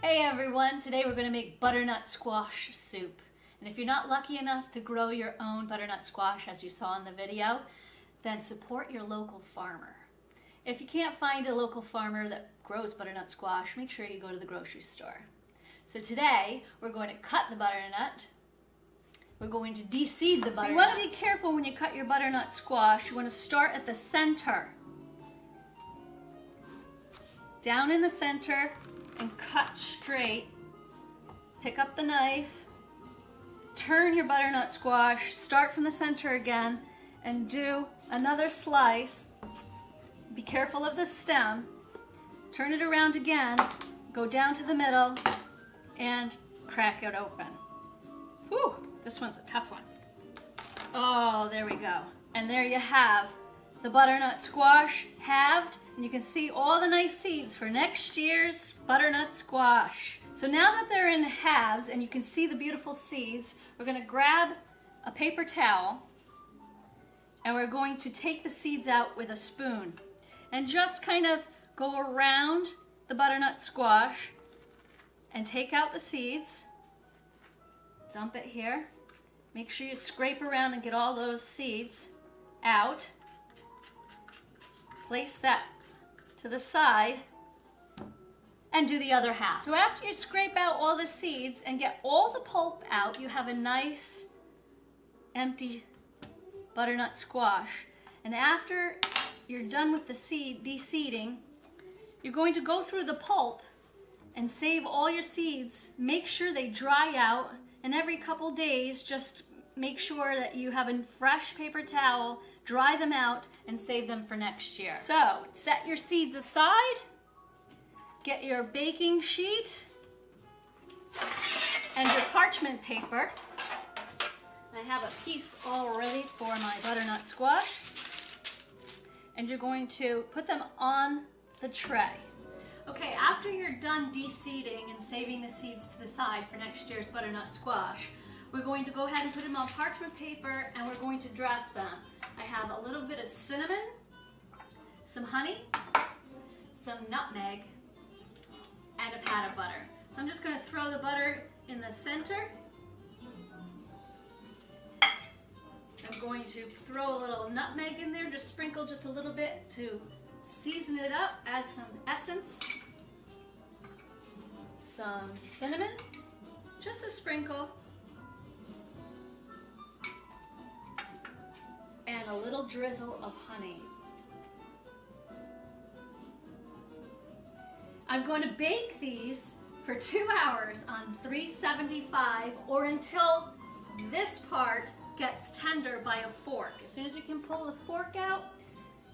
Hey everyone, today we're going to make butternut squash soup. And if you're not lucky enough to grow your own butternut squash as you saw in the video, then support your local farmer. If you can't find a local farmer that grows butternut squash, make sure you go to the grocery store. So today we're going to cut the butternut. We're going to de-seed the butternut. So you want to be careful when you cut your butternut squash. You want to start at the center. Down in the center and cut straight. Pick up the knife, turn your butternut squash, start from the center again, and do another slice. Be careful of the stem. Turn it around again, go down to the middle, and crack it open. Whew, this one's a tough one. Oh, there we go. And there you have the butternut squash halved, and you can see all the nice seeds for next year's butternut squash. So now that they're in halves and you can see the beautiful seeds, we're going to grab a paper towel and we're going to take the seeds out with a spoon and just kind of go around the butternut squash and take out the seeds. Dump it here. Make sure you scrape around and get all those seeds out. Place that to the side and do the other half. So after you scrape out all the seeds and get all the pulp out, you have a nice empty butternut squash. And after you're done with the seed de-seeding, you're going to go through the pulp and save all your seeds. Make sure they dry out, and every couple days just make sure that you have a fresh paper towel, dry them out, and save them for next year. So, set your seeds aside, get your baking sheet and your parchment paper. I have a piece all ready for my butternut squash. And you're going to put them on the tray. Okay, after you're done de-seeding and saving the seeds to the side for next year's butternut squash, we're going to go ahead and put them on parchment paper and we're going to dress them. I have a little bit of cinnamon, some honey, some nutmeg, and a pat of butter. So I'm just going to throw the butter in the center. I'm going to throw a little nutmeg in there, just sprinkle just a little bit to season it up, add some essence, some cinnamon, just a sprinkle, and a little drizzle of honey. I'm going to bake these for 2 hours on 375 or until this part gets tender by a fork. As soon as you can pull the fork out,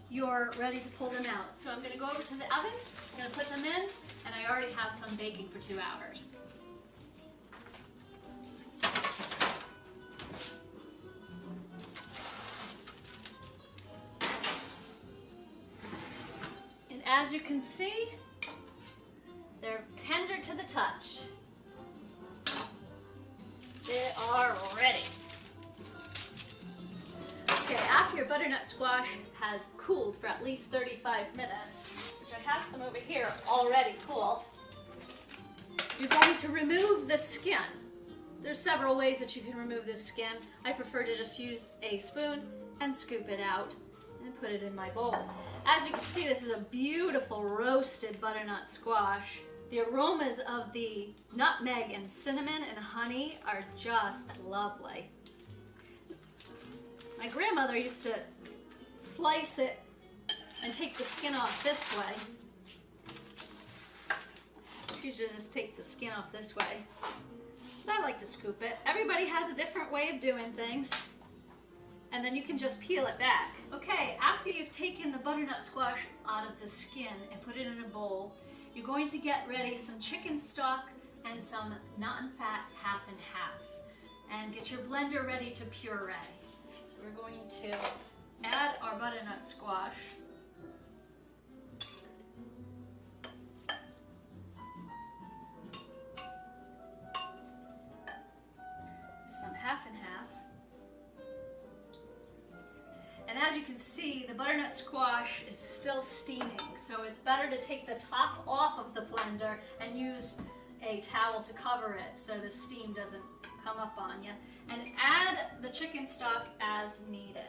you're ready to pull them out. So I'm going to go over to the oven, I'm going to put them in, and I already have some baking for 2 hours. And as you can see, they're tender to the touch. They are ready. Okay, after your butternut squash has cooled for at least 35 minutes, which I have some over here already cooled, you're going to remove the skin. There's several ways that you can remove this skin. I prefer to just use a spoon and scoop it out and put it in my bowl. As you can see, this is a beautiful roasted butternut squash. The aromas of the nutmeg and cinnamon and honey are just lovely. My grandmother used to slice it and take the skin off this way. She used to just take the skin off this way. But I like to scoop it. Everybody has a different way of doing things. And then you can just peel it back. Okay, after you've taken the butternut squash out of the skin and put it in a bowl, you're going to get ready some chicken stock and some not-in-fat half and half. And get your blender ready to puree. So we're going to add our butternut squash. Some half and half. And as you can see, the butternut squash is still steaming, so it's better to take the top off of the blender and use a towel to cover it so the steam doesn't come up on you. And add the chicken stock as needed.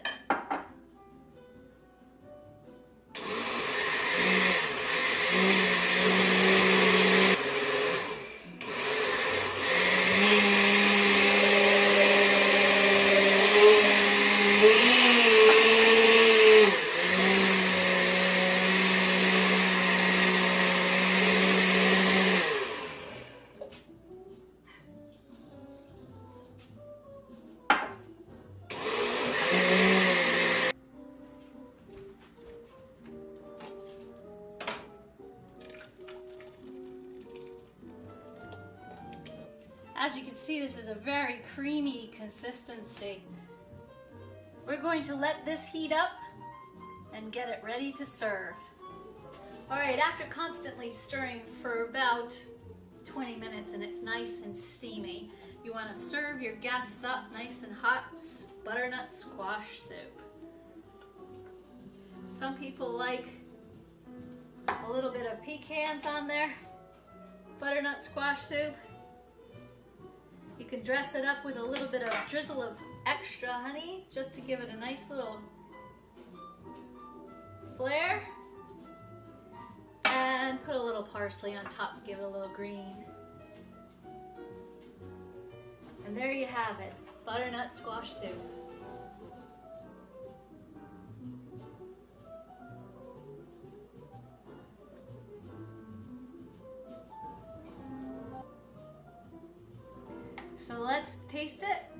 As you can see, this is a very creamy consistency. We're going to let this heat up and get it ready to serve. All right, after constantly stirring for about 20 minutes and it's nice and steamy, you want to serve your guests up nice and hot butternut squash soup. Some people like a little bit of pecans on their butternut squash soup. You can dress it up with a little bit of drizzle of extra honey just to give it a nice little flair. And put a little parsley on top to give it a little green. And there you have it, butternut squash soup. So let's taste it.